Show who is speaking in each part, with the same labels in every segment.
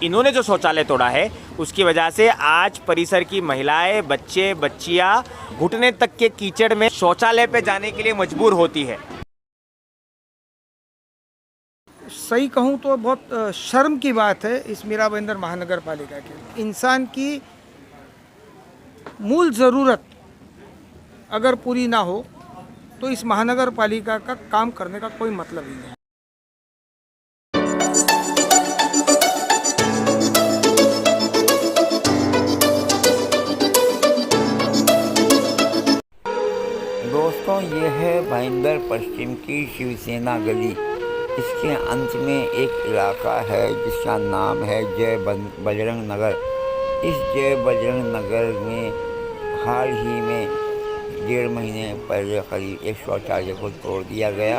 Speaker 1: इन्होंने जो शौचालय तोड़ा है उसकी वजह से आज परिसर की महिलाएं, बच्चे, बच्चियां घुटने तक के कीचड़ में शौचालय पे जाने के लिए मजबूर होती है।
Speaker 2: सही कहूँ तो बहुत शर्म की बात है इस मीरा भाईंदर महानगर पालिका के। इंसान की मूल ज़रूरत अगर पूरी ना हो तो इस महानगर पालिका का काम करने का कोई मतलब ही नहीं।
Speaker 3: दोस्तों, ये है भाईंदर पश्चिम की शिवसेना गली। इसके अंत में एक इलाका है जिसका नाम है जय बजरंग नगर। इस जय बजरंग नगर में हाल ही में 1.5 महीने पहले करीब एक शौचालय को तोड़ दिया गया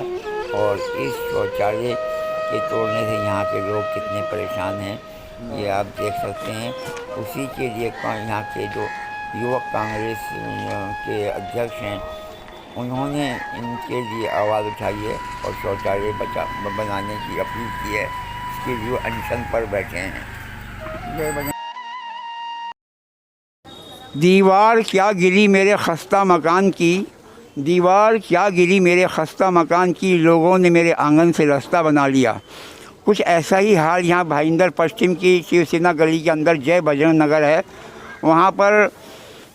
Speaker 3: और इस शौचालय के तोड़ने से यहाँ के लोग कितने परेशान हैं ये आप देख सकते हैं। उसी के लिए यहाँ के जो युवक कांग्रेस के अध्यक्ष हैं उन्होंने इनके लिए आवाज़ उठाई है और शौचालय बनाने की अपील की है। इसके लिए अनशन पर बैठे हैं। दीवार क्या गिरी मेरे खस्ता मकान की, दीवार क्या गिरी मेरे खस्ता मकान की, लोगों ने मेरे आंगन से रास्ता बना लिया। कुछ ऐसा ही हाल यहाँ भाईंदर पश्चिम की शिवसेना गली के अंदर जय बजरंग नगर है। वहाँ पर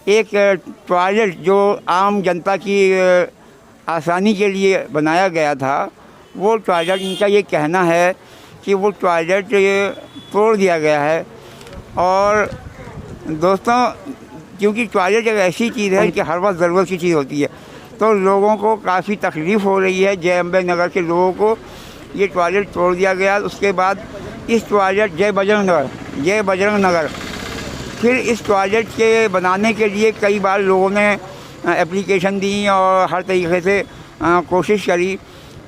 Speaker 3: एक टॉयलेट जो आम जनता की आसानी के लिए बनाया गया था, वो टॉयलेट इनका ये कहना है कि वो टॉयलेट तोड़ दिया गया है। और दोस्तों, क्योंकि टॉयलेट एक ऐसी चीज़ है कि हर वक्त ज़रूरत की चीज़ होती है, तो लोगों को काफ़ी तकलीफ़ हो रही है। जय अम्बे नगर के लोगों को ये टॉयलेट तोड़ दिया गया। उसके बाद इस टॉयलेट जय बजरंग नगर फिर इस टॉयलेट के बनाने के लिए कई बार लोगों ने एप्लीकेशन दी और हर तरीके से कोशिश करी।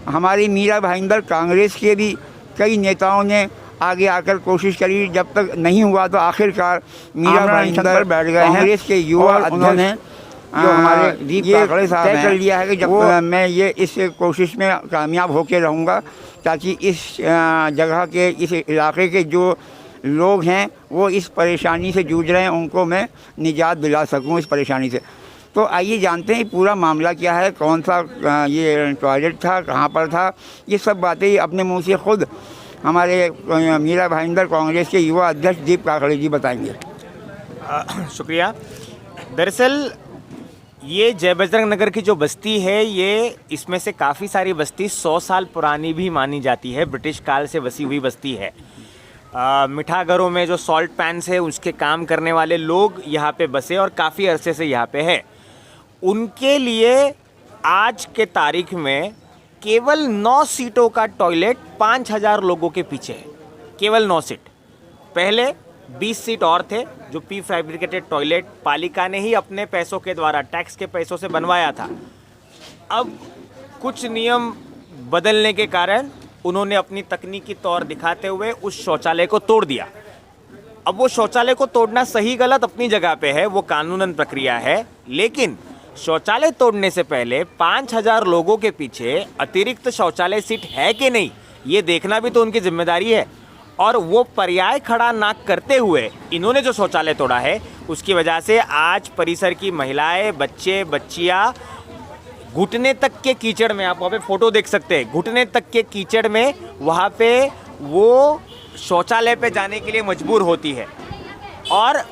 Speaker 3: हमारी मीरा भाईंदर कांग्रेस के भी कई नेताओं ने आगे आकर कोशिश करी। जब तक नहीं हुआ तो आखिरकार मीरा भाईंदर बैठ गए हैं। कांग्रेस के युवा अध्यक्ष ने जो हमारे दीप काकड़े साहब तय कर लिया है कि जब मैं ये इस कोशिश में कामयाब होकर रहूँगा ताकि इस जगह के, इस इलाके के जो लोग हैं वो इस परेशानी से जूझ रहे हैं उनको मैं निजात दिला सकूं इस परेशानी से। तो आइए जानते हैं पूरा मामला क्या है, कौन सा ये टॉयलेट था, कहाँ पर था, ये सब बातें अपने मुंह से खुद हमारे मीरा भाईंदर कांग्रेस के युवा अध्यक्ष दीप काकड़े जी बताएंगे।
Speaker 1: शुक्रिया। दरअसल ये जय बजरंग नगर की जो बस्ती है, ये इसमें से काफ़ी सारी बस्ती 100 साल पुरानी भी मानी जाती है। ब्रिटिश काल से बसी हुई बस्ती है। मिठाघरों में जो सॉल्ट पैन्स है उसके काम करने वाले लोग यहाँ पे बसे और काफ़ी अरसे से यहाँ पे है। उनके लिए आज के तारीख में केवल 9 सीटों का टॉयलेट 5000 लोगों के पीछे है। केवल 9 सीट। पहले 20 सीट और थे जो प्री फैब्रिकेटेड टॉयलेट पालिका ने ही अपने पैसों के द्वारा, टैक्स के पैसों से बनवाया था। अब कुछ नियम बदलने के कारण उन्होंने अपनी तकनीकी तौर दिखाते हुए उस शौचालय को तोड़ दिया। अब वो शौचालय को तोड़ना सही गलत अपनी जगह पे है, वो कानूनन प्रक्रिया है, लेकिन शौचालय तोड़ने से पहले 5000 लोगों के पीछे अतिरिक्त शौचालय सीट है कि नहीं, ये देखना भी तो उनकी जिम्मेदारी है। और वो पर्याय खड़ा ना करते हुए इन्होंने जो शौचालय तोड़ा है उसकी वजह से आज परिसर की महिलाएं, बच्चे, बच्चियां घुटने तक के कीचड़ में, आप वहाँ पे फोटो देख सकते हैं, घुटने तक के कीचड़ में वहाँ पे वो शौचालय पे जाने के लिए मजबूर होती है। और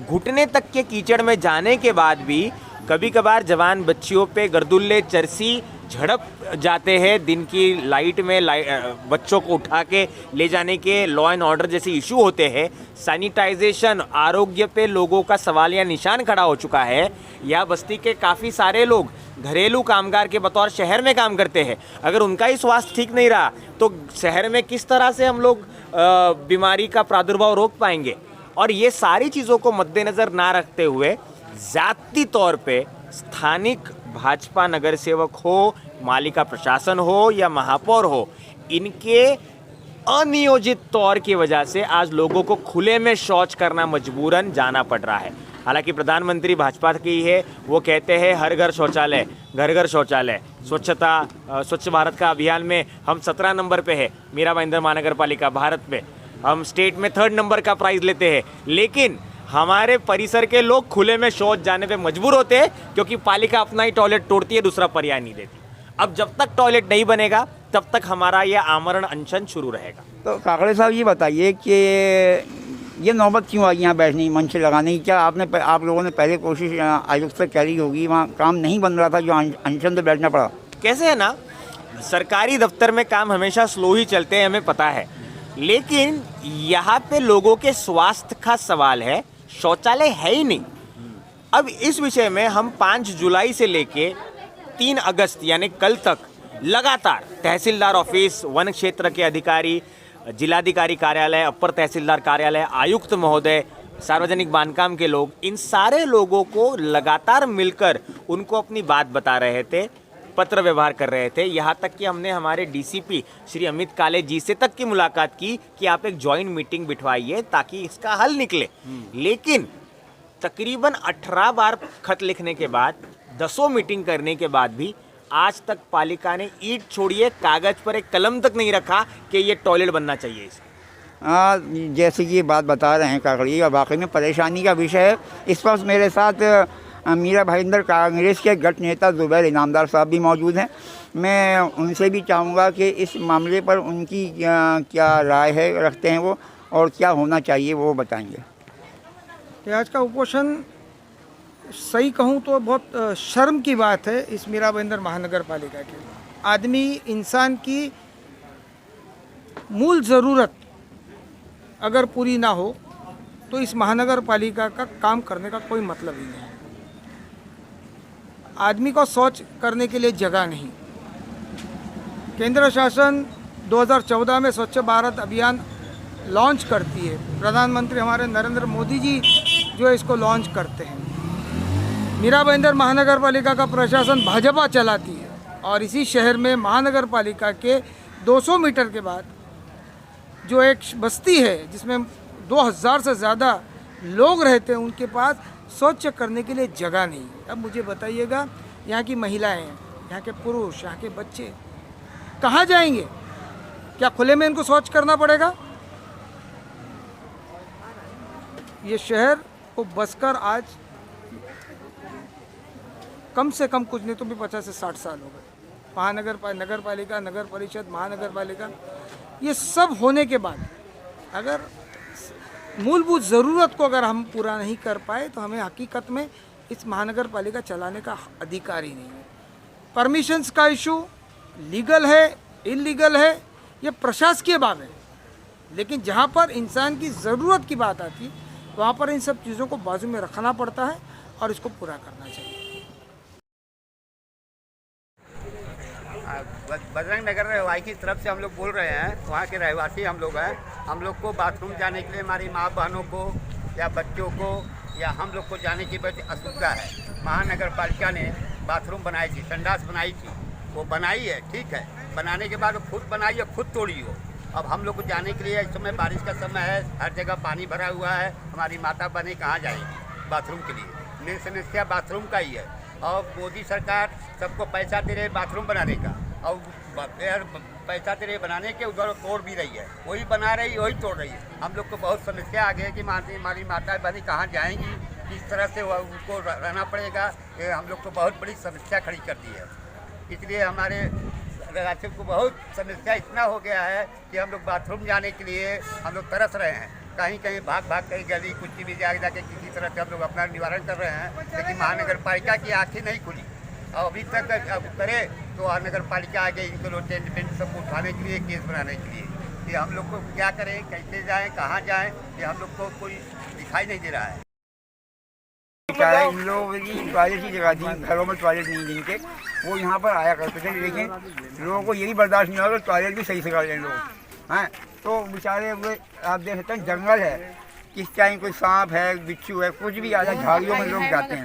Speaker 1: घुटने तक के कीचड़ में जाने के बाद भी कभी कभार जवान बच्चियों पे गर्दुल्ले, चरसी झड़प जाते हैं। दिन की लाइट में बच्चों को उठा के ले जाने के लॉ एंड ऑर्डर जैसे इशू होते हैं। सैनिटाइजेशन, आरोग्य पे लोगों का सवाल या निशान खड़ा हो चुका है। यह बस्ती के काफ़ी सारे लोग घरेलू कामगार के बतौर शहर में काम करते हैं। अगर उनका ही स्वास्थ्य ठीक नहीं रहा तो शहर में किस तरह से हम लोग बीमारी का प्रादुर्भाव रोक पाएंगे। और ये सारी चीज़ों को मद्देनज़र ना रखते हुए ज़ाती तौर पे स्थानिक भाजपा नगर सेवक हो, मालिका प्रशासन हो या महापौर हो, इनके अनियोजित तौर की वजह से आज लोगों को खुले में शौच करना मजबूरन जाना पड़ रहा है। हालांकि प्रधानमंत्री भाजपा की है, वो कहते हैं हर घर शौचालय, घर घर शौचालय। स्वच्छ भारत का अभियान में हम 17 नंबर पे है मीरा भाईंदर महानगर पालिका भारत में। हम स्टेट में 3rd नंबर का प्राइज लेते हैं, लेकिन हमारे परिसर के लोग खुले में शौच जाने पे मजबूर होते हैं क्योंकि पालिका अपना ही टॉयलेट तोड़ती है, दूसरा पर्याय नहीं देती। अब जब तक टॉयलेट नहीं बनेगा तब तक हमारा ये आमरण अनशन शुरू रहेगा।
Speaker 3: तो काकड़े साहब ये बताइए कि ये नौबत क्यों आई यहाँ बैठने की, मंच लगाने की? क्या आप लोगों ने पहले कोशिश आयुक्त से करी होगी, वहाँ काम नहीं बन रहा था जो अनशन पे बैठना पड़ा?
Speaker 1: कैसे है ना, सरकारी दफ्तर में काम हमेशा स्लो ही चलते हैं, हमें पता है, लेकिन यहाँ पे लोगों के स्वास्थ्य का सवाल है, शौचालय है ही नहीं। अब इस विषय में हम 5 जुलाई से लेके 3 अगस्त यानी कल तक लगातार तहसीलदार ऑफिस, वन क्षेत्र के अधिकारी, जिलाधिकारी कार्यालय, अपर तहसीलदार कार्यालय, आयुक्त महोदय, सार्वजनिक बांधकाम के लोग, इन सारे लोगों को लगातार मिलकर उनको अपनी बात बता रहे थे, पत्र व्यवहार कर रहे थे। यहाँ तक कि हमने हमारे डीसीपी श्री अमित काले जी से तक की मुलाकात की कि आप एक जॉइंट मीटिंग बिठवाइए ताकि इसका हल निकले। लेकिन तकरीबन 18 बार खत लिखने के बाद, 10 मीटिंग करने के बाद भी आज तक पालिका ने ईंट छोड़िए कागज पर एक कलम तक नहीं रखा कि ये टॉयलेट बनना चाहिए इसमें।
Speaker 3: जैसे ये बात बता रहे हैं काकड़ी, वाकई में परेशानी का विषय है। इस वक्त मेरे साथ मीरा भाईंदर कांग्रेस के गठ नेता जुबैर इनामदार साहब भी मौजूद हैं। मैं उनसे भी चाहूँगा कि इस मामले पर उनकी क्या राय है, रखते हैं वो, और क्या होना चाहिए वो बताएंगे।
Speaker 2: कि आज का उपोषण सही कहूँ तो बहुत शर्म की बात है इस मीरा भाईंदर महानगर पालिका के। आदमी इंसान की मूल ज़रूरत अगर पूरी ना हो तो इस महानगर पालिका का काम करने का कोई मतलब ही नहीं है। आदमी को शौच करने के लिए जगह नहीं। केंद्र शासन 2014 में स्वच्छ भारत अभियान लॉन्च करती है, प्रधानमंत्री हमारे नरेंद्र मोदी जी जो है इसको लॉन्च करते हैं। मीरा भाईंदर महानगर पालिका का प्रशासन भाजपा चलाती है और इसी शहर में महानगर पालिका के 200 मीटर के बाद जो एक बस्ती है जिसमें 2000 से ज़्यादा लोग रहते हैं, उनके पास शौच करने के लिए जगह नहीं है। अब मुझे बताइएगा, यहाँ की महिलाएं, यहाँ के पुरुष, यहाँ के बच्चे कहाँ जाएंगे? क्या खुले में इनको शौच करना पड़ेगा? ये शहर को बसकर आज कम से कम कुछ नहीं तो भी 50 से 60 साल हो गए। नगर पालिका, नगर परिषद, महानगर पालिका, ये सब होने के बाद अगर मूलभूत ज़रूरत को अगर हम पूरा नहीं कर पाए तो हमें हकीकत में इस महानगर पालिका चलाने का अधिकार ही नहीं है। परमिशंस का इशू लीगल है, इलीगल है, ये प्रशासकीय बात है, लेकिन जहाँ पर इंसान की ज़रूरत की बात आती है वहाँ पर इन सब चीज़ों को बाजू में रखना पड़ता है और इसको पूरा करना चाहिए।
Speaker 4: बजरंग नगर रहवासी की तरफ से हम लोग बोल रहे हैं, वहाँ के रहवासी हम लोग हैं। हम लोग को बाथरूम जाने के लिए हमारी माँ बहनों को या बच्चों को या हम लोग को जाने की बड़ी असुविधा है। महानगर पालिका ने बाथरूम बनाई थी, संडास बनाई थी, वो बनाई है, ठीक है, बनाने के बाद वो खुद बनाई है, खुद तोड़ी हो। अब हम लोग को जाने के लिए इस समय बारिश का समय है, हर जगह पानी भरा हुआ है, हमारी माता बहनें कहाँ जाएंगी बाथरूम के लिए? मेन समस्या बाथरूम का ही है। और मोदी सरकार सबको पैसा दे रही है बाथरूम बनाने का, और पैसा दे रही है बनाने के, उधर तोड़ भी रही है, वही बना रही है वही तोड़ रही है। हम लोग को बहुत समस्या आ गई है कि हमारी माता बहनें कहाँ जाएंगी, किस तरह से उनको रहना पड़ेगा। ये हम लोग को बहुत बड़ी समस्या खड़ी कर दी है। इसलिए हमारे राज्य को बहुत समस्या इतना हो गया है कि हम लोग बाथरूम जाने के लिए हम लोग तरस रहे हैं। कहीं कहीं भाग कहीं गली कुछ भी जाके किसी तरह से हम लोग अपना निवारण कर रहे हैं, लेकिन महानगर पालिका की आँखें नहीं खुली। और अभी तक अब करे तो नगर पालिका आगे इनको लोग टेंट सबको उठाने के लिए, केस बनाने के लिए। ये हम लोग को क्या करें, कैसे जाएं, कहाँ जाएं, ये हम लोग को कोई दिखाई नहीं दे रहा है।
Speaker 3: इन लोगों की टॉयलेट की जगह थी, घरों में टॉयलेट नहीं जिनके, वो यहाँ पर आया करते थे, लेकिन लोगों को यही बर्दाश्त नहीं होगा कि टॉयलेट भी सही से कर लें लोग हैं। तो बेचारे वो आप देख सकते हैं, जंगल है, किस टाइम कोई सांप है, बिच्छू है, कुछ भी आ जाए, झाड़ियों में लोग जाते हैं।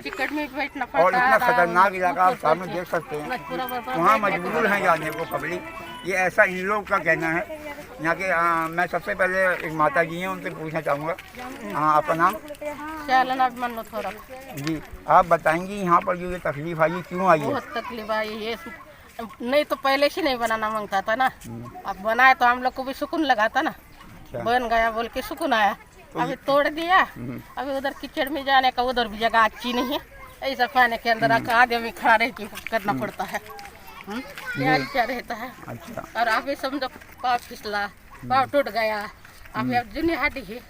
Speaker 3: और इतना खतरनाक इलाका आप सामने देख सकते हैं, वहाँ मजबूर हैं जाने को पब्लिक। ये ऐसा इन लोग का कहना है। यहाँ के मैं सबसे पहले एक माता जी हैं, उनसे पूछना चाहूँगा, आपका नाम? जी, आप बताएंगी यहाँ पर जो ये तकलीफ आई क्यों आई है?
Speaker 5: बहुत तकलीफ आई है, नहीं तो पहले से नहीं बनाना मांगता था ना, अब बनाए तो हम लोग को भी सुकून लगा था ना।
Speaker 3: अच्छा।
Speaker 5: बन गया बोल के सुकून आया। अभी तोड़ दिया, अभी उधर कीचड़ में जाने का उधर भी जगह अच्छी नहीं है। ऐसा पानी के अंदर आगे में खड़ा रह के करना पड़ता है। क्या रहता है।
Speaker 3: अच्छा।
Speaker 5: और अभी समझो पाँव फिसला, पाँव टूट गया। अभी अब जुनी हड्डी है,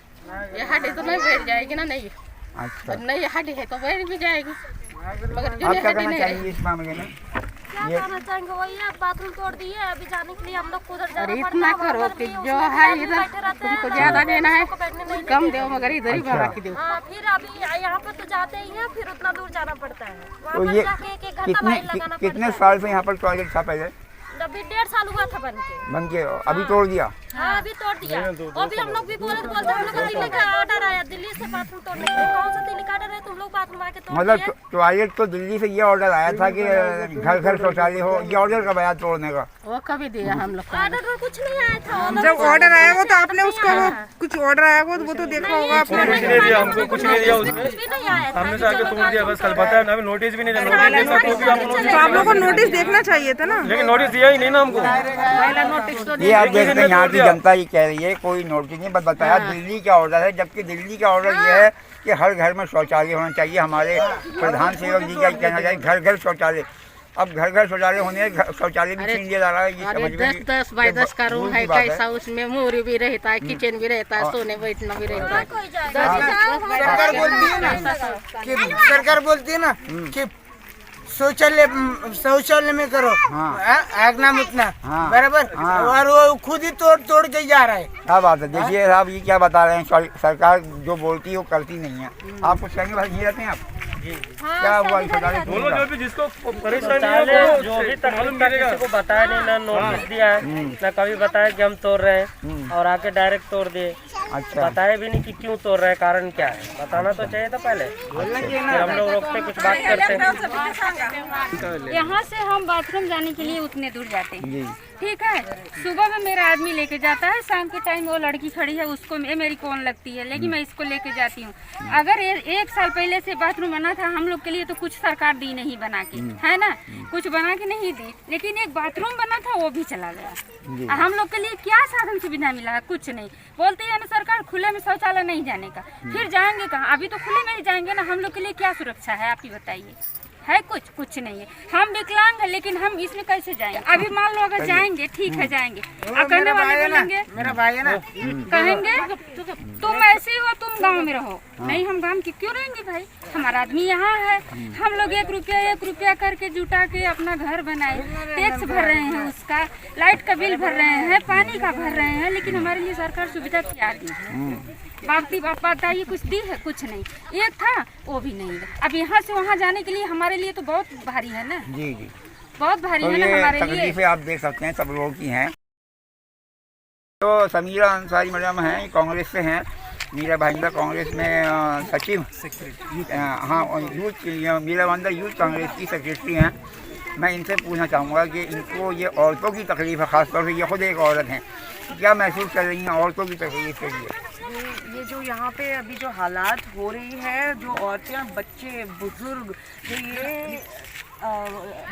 Speaker 5: ये हड्डी तो नहीं बैठ जाएगी ना। नहीं,
Speaker 3: अच्छा।
Speaker 5: नई हड्डी है तो बैठ भी जाएगी, मगर
Speaker 3: आप
Speaker 5: जुनी
Speaker 3: क्या
Speaker 5: हड्डी
Speaker 3: करना
Speaker 5: नहीं
Speaker 3: चाहिए
Speaker 5: है।
Speaker 3: इस मामले में?
Speaker 6: क्या करना चाहेंगे वही है, बाथरूम तोड़ दिए, अभी जाने के लिए हम लोग को उधर जाना
Speaker 5: अरे
Speaker 6: पड़ता
Speaker 5: इतना
Speaker 6: है।
Speaker 5: करो
Speaker 6: वहाँ पर
Speaker 5: कि
Speaker 6: भी
Speaker 5: जो
Speaker 6: उसमें
Speaker 5: है
Speaker 6: भी
Speaker 5: इधर
Speaker 6: बैठे रहते हैं,
Speaker 5: तुमको ज्यादा देना है,
Speaker 6: को बैठने नहीं
Speaker 5: कम
Speaker 6: देते।
Speaker 5: दो मगर इधर ही
Speaker 3: अच्छा।
Speaker 5: भरा के दो।
Speaker 6: हाँ, फिर अभी यहाँ पर तो जाते ही हैं, फिर उतना दूर जाना पड़ता है। वहाँ
Speaker 3: तो
Speaker 6: पर
Speaker 3: ये
Speaker 6: जाके एक घंटा लाइन लगाना
Speaker 3: कितने
Speaker 6: पड़ता
Speaker 3: साल से यहाँ पर टॉयलेट था पहले?
Speaker 6: है। अभी 1.5 साल हुआ था बन के।
Speaker 3: बन के अभी तोड़ दिया?
Speaker 6: हाँ, अभी तोड़ दिया। और भी हम लोग भी बोलते हम लोग को दिल्ली का ऑर्डर आया, दिल्ली से बाथरूम तोड़ने के लिए। कौन सा दिल्ली का ऑर्डर है, तुम लोग बाथरूम आके तोड़
Speaker 3: मतलब
Speaker 6: दिए?
Speaker 3: टॉयलेट तो दिल्ली से ये ऑर्डर आया था कि घर घर शौचालय हो, ये ऑर्डर कब आया तोड़ने का?
Speaker 5: वो कभी दिया हम लोग को।
Speaker 6: ऑर्डर में कुछ नहीं आया था।
Speaker 7: जब ऑर्डर आया वो तो आपने उसको कुछ ऑर्डर आया वो तो देखा होगा आपने।
Speaker 6: कुछ नहीं दिया हमको, कुछ नहीं दिया उसमें, कुछ भी नहीं आया था।
Speaker 8: हमने आके तोड़ दिया बस। कल बताया ना, नोटिस भी नहीं दिया। नोटिस देखा तो भी आपको नोटिस,
Speaker 7: तो आप लोगों को नोटिस देखना चाहिए था ना।
Speaker 8: लेकिन नोटिस दिया ही नहीं ना हमको।
Speaker 5: पहला नोटिस तो
Speaker 3: ये आप देखते हैं यहाँ की जनता ये कह रही है कोई नोटिस नहीं, बस बताया दिल्ली का ऑर्डर है, जबकि दिल्ली का ऑर्डर ये है कि हर घर में शौचालय होना चाहिए। हमारे प्रधान सेवक जी का कहना चाहिए घर घर शौचालय। अब घर घर शौचालय होने शौचालय भी छीन लिया जा रहा है, ये
Speaker 5: अरे
Speaker 3: समझ में
Speaker 5: 10-10 बाय 10 का रूम है,
Speaker 3: की बात
Speaker 5: कैसा उसमें मोरी भी रहता है, किचन भी रहता है, सोने बैठना भी रहता है।
Speaker 2: सरकार बोलती है ना कि सरकार बोलती है ना कि शौचालय में करो, आग ना मुतना,
Speaker 3: हाँ।
Speaker 2: बराबर।
Speaker 3: हाँ।
Speaker 2: और वो खुद ही तोड़ के जा रहा है।
Speaker 3: क्या बात है। देखिए साहब ये क्या बता रहे हैं, सरकार जो बोलती है वो करती नहीं है। आप कुछ कहेंगे भाई, ये रहते हैं आप? क्या हुआ शौचालय?
Speaker 8: बोलो जो भी जिसको परेशानी है वो
Speaker 9: जो भी तकलीफ का किसी को बताया नहीं, ना नोटिस दिया है, ना कभी बताया कि हम तोड़ रहे हैं, और आके डायरेक्ट तोड़ दिए।
Speaker 3: अच्छा।
Speaker 9: बताए भी नहीं कि क्यों तोड़ रहे हैं, कारण क्या है, बताना तो चाहिए था पहले। फिर हम लोग रोकते कुछ बात करते।
Speaker 10: यहाँ से हम बाथरूम जाने के लिए उतने दूर जाते हैं, ठीक है। सुबह में मेरा आदमी लेके जाता है, शाम के टाइम वो लड़की खड़ी है, उसको मेरी कौन लगती है, लेकिन मैं इसको लेके जाती हूँ। अगर 1 साल पहले से बाथरूम बना था हम लोग के लिए तो कुछ सरकार दी नहीं बना के, है ना, कुछ बना के नहीं दी, लेकिन एक बाथरूम बना था वो भी चला गया। हम लोग के लिए क्या साधन सुविधा मिला? कुछ नहीं। बोलते हैं ना सरकार खुले में शौचालय नहीं जाने का, फिर जाएंगे कहाँ? अभी तो खुले में ही जाएंगे ना। हम लोग के लिए क्या सुरक्षा है, आप ही बताइए। है कुछ नहीं है। हम विकलांग है, लेकिन हम इसमें कैसे जाएंगे? अभी मान लो अगर जाएंगे, ठीक है जाएंगे, अब कहने वाले बोलेंगे,
Speaker 2: मेरा भाई है ना,
Speaker 10: कहेंगे तुम ऐसे हो, तुम गांव में रहो। नहीं, हम गांव की क्यों रहेंगे भाई? हमारा आदमी यहाँ है, हम लोग 1 रुपया करके जुटा के अपना घर बनाए, टैक्स भर रहे हैं, उसका लाइट का बिल भर रहे हैं, पानी का भर रहे हैं, लेकिन हमारे लिए सरकार सुविधा क्या दी है? बात बताइए, कुछ दी है? कुछ नहीं। एक था वो भी नहीं है। अब यहाँ से वहाँ जाने के लिए हमारे लिए तो बहुत भारी है ना।
Speaker 3: जी जी,
Speaker 10: बहुत भारी
Speaker 3: तो
Speaker 10: है ना
Speaker 3: ये
Speaker 10: हमारे लिए।
Speaker 3: तकलीफें आप देख सकते हैं सब लोगों की हैं। तो समीरा अंसारी मैडम हैं, कांग्रेस से हैं। मीरा भाईंदर कांग्रेस में सचिव, हाँ, यूथ मीरा भाईंदर यूथ कांग्रेस की सेक्रेटरी हैं। मैं इनसे पूछना चाहूँगा कि इनको ये औरतों की तकलीफ है, ख़ासतौर से ये खुद एक औरत हैं, क्या महसूस कर रही हैं औरतों की तकलीफ के लिए?
Speaker 7: ये जो यहाँ पे अभी जो हालात हो रही है, जो औरतें, बच्चे, बुजुर्ग जो ये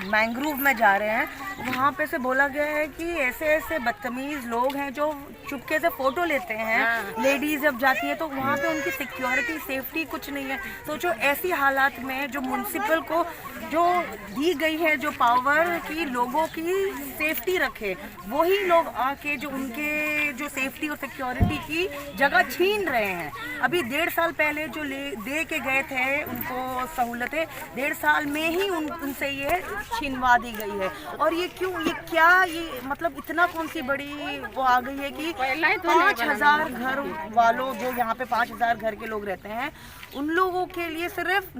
Speaker 7: मैंग्रोव में जा रहे हैं, वहाँ पे से बोला गया है कि ऐसे ऐसे बदतमीज़ लोग हैं जो चुपके से फ़ोटो लेते हैं। लेडीज़ जब जाती है तो वहाँ पे उनकी सिक्योरिटी, सेफ्टी कुछ नहीं है। सोचो ऐसी हालात में जो म्युनिसिपल को जो दी गई है जो पावर की लोगों की सेफ्टी रखे, वही लोग आके जो उनके जो सेफ्टी और सिक्योरिटी की जगह छीन रहे हैं। अभी 1.5 साल पहले जो दे के गए थे उनको सहूलतें, 1.5 साल में ही उनसे ये छीनवा दी गई है। और ये क्यों, ये क्या, ये मतलब इतना कौन सी बड़ी वो आ गई है कि 5,000 घर वालों, जो यहाँ पे 5,000 घर के लोग रहते हैं, उन लोगों के लिए सिर्फ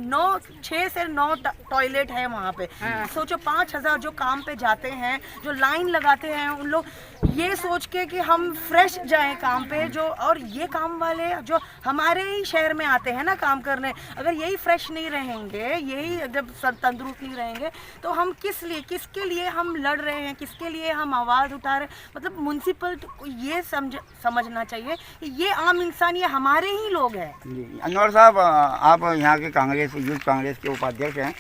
Speaker 7: 6 से 9 टॉयलेट है वहाँ पे। सोचो 5,000 जो काम पे जाते हैं, जो लाइन लगाते हैं, उन लोग ये सोच के कि हम फ्रेश जाएं काम पे, जो और ये काम वाले जो हमारे ही शहर में आते हैं ना काम करने, अगर यही फ्रेश नहीं रहेंगे, यही जब तंदुरुस्त नहीं रहेंगे, तो हम किसके लिए हम लड़ रहे हैं, किसके लिए हम आवाज़ उठा रहे हैं? मतलब म्युनिसिपल को ये समझना चाहिए कि ये आम इंसान, ये हमारे ही लोग हैं।
Speaker 3: जी, अनवर साहब, आप यहाँ के कांग्रेस, यूथ कांग्रेस के उपाध्यक्ष हैं।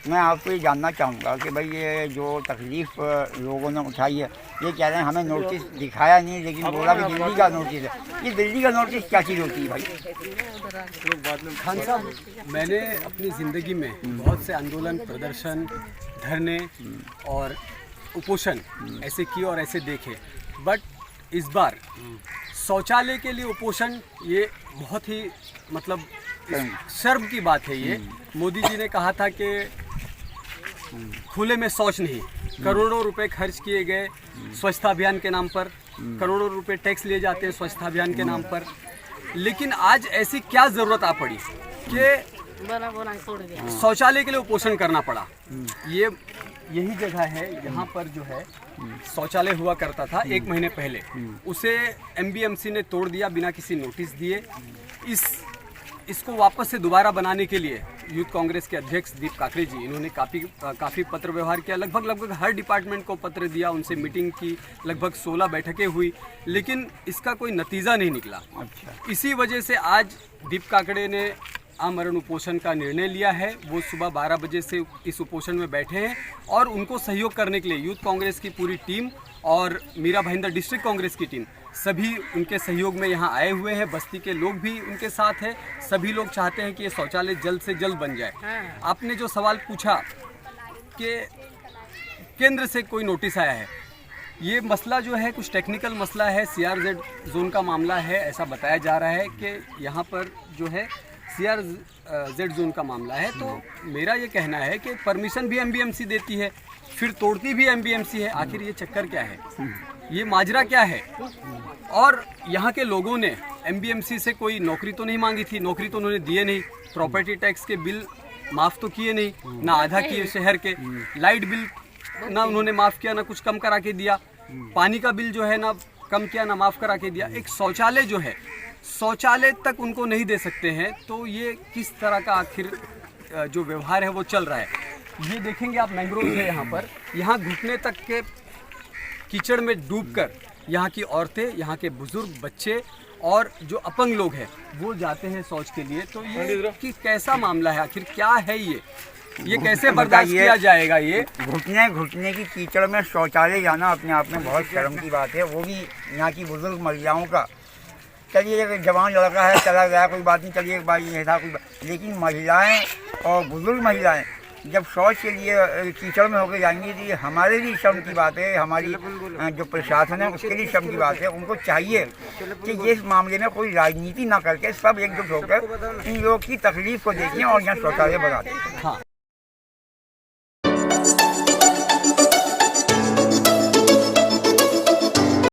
Speaker 3: मैं आपसे ये जानना चाहूँगा कि भाई ये जो तकलीफ़ लोगों ने उठाई है, ये कह रहे हैं हमें नोटिस दिखाया नहीं, लेकिन बोला कि दिल्ली का नोटिस है। ये दिल्ली का नोटिस क्या चीज़ होती है भाई?
Speaker 11: खान साहब, मैंने अपनी ज़िंदगी में बहुत से आंदोलन, प्रदर्शन, धरने और उपोषण ऐसे किए और ऐसे देखे, बट इस बार शौचालय के लिए उपोषण ये बहुत ही मतलब शर्म की बात है। ये मोदी जी ने कहा था कि खुले में शौच नहीं, करोड़ों रुपए खर्च किए गए स्वच्छता अभियान के नाम पर, करोड़ों रुपए टैक्स लिए जाते हैं स्वच्छता अभियान के नाम पर, लेकिन आज ऐसी क्या ज़रूरत आ पड़ी कि शौचालय के लिए उपोषण करना पड़ा। यही जगह है यहाँ पर जो है शौचालय हुआ करता था 1 महीने पहले, उसे एमबीएमसी ने तोड़ दिया बिना किसी नोटिस दिए। इसको वापस से दोबारा बनाने के लिए यूथ कांग्रेस के अध्यक्ष दीप काकड़े जी, इन्होंने काफ़ी पत्र व्यवहार किया, लगभग हर डिपार्टमेंट को पत्र दिया, उनसे मीटिंग की, लगभग 16 बैठकें हुई, लेकिन इसका कोई नतीजा नहीं निकला। इसी वजह से आज दीप काकड़े ने आमरण उपोषण का निर्णय लिया है। वो सुबह 12 बजे से इस उपोषण में बैठे हैं और उनको सहयोग करने के लिए यूथ कांग्रेस की पूरी टीम और मीरा भाईंदर डिस्ट्रिक्ट कांग्रेस की टीम सभी उनके सहयोग में यहाँ आए हुए हैं। बस्ती के लोग भी उनके साथ हैं। सभी लोग चाहते हैं कि ये शौचालय जल्द से जल्द बन जाए। आपने जो सवाल पूछा कि केंद्र से कोई नोटिस आया है, ये मसला जो है कुछ टेक्निकल मसला है, CRZ जोन का मामला है। ऐसा बताया जा रहा है कि यहाँ पर जो है CRZ जोन का मामला है। तो मेरा ये कहना है कि परमिशन भी MBMC देती है, फिर तोड़ती भी MBMC है। आखिर ये चक्कर क्या है, ये माजरा क्या है? और यहाँ के लोगों ने MBMC से कोई नौकरी तो नहीं मांगी थी, नौकरी तो उन्होंने दिए नहीं, प्रॉपर्टी टैक्स के बिल माफ़ तो किए नहीं, ना आधा किए शहर के, लाइट बिल ना उन्होंने माफ़ किया, ना कुछ कम करा के दिया, पानी का बिल जो है ना कम किया ना माफ़ करा के दिया। एक शौचालय जो है, शौचालय तक उनको नहीं दे सकते हैं। तो ये किस तरह का आखिर जो व्यवहार है वो चल रहा है। ये देखेंगे आप, मैंग्रोव है यहाँ पर, यहाँ घुटने तक के कीचड़ में डूबकर यहाँ की औरतें, यहाँ के बुजुर्ग, बच्चे और जो अपंग लोग हैं वो जाते हैं शौच के लिए। तो ये कि कैसा मामला है, आखिर क्या है ये कैसे बर्दाश्त किया जाएगा? ये
Speaker 3: घुटने की कीचड़ में शौचालय जाना अपने आप में बहुत शर्म की बात है, वो भी यहाँ की बुजुर्ग महिलाओं का। चलिए एक जवान लड़का है चला गया, कोई बात नहीं, चलिए एक बार ये था कोई लेकिन महिलाएं और बुजुर्ग महिलाएं जब शौच के लिए कीचड़ में होकर जाएंगी तो ये हमारे लिए शर्म की बात है, हमारी जो प्रशासन है उसके लिए शर्म की बात है। उनको चाहिए कि ये इस मामले में कोई राजनीति ना करके सब एकजुट होकर इन लोगों की तकलीफ को देखें और यहाँ शौचालय बना दें।
Speaker 11: हाँ।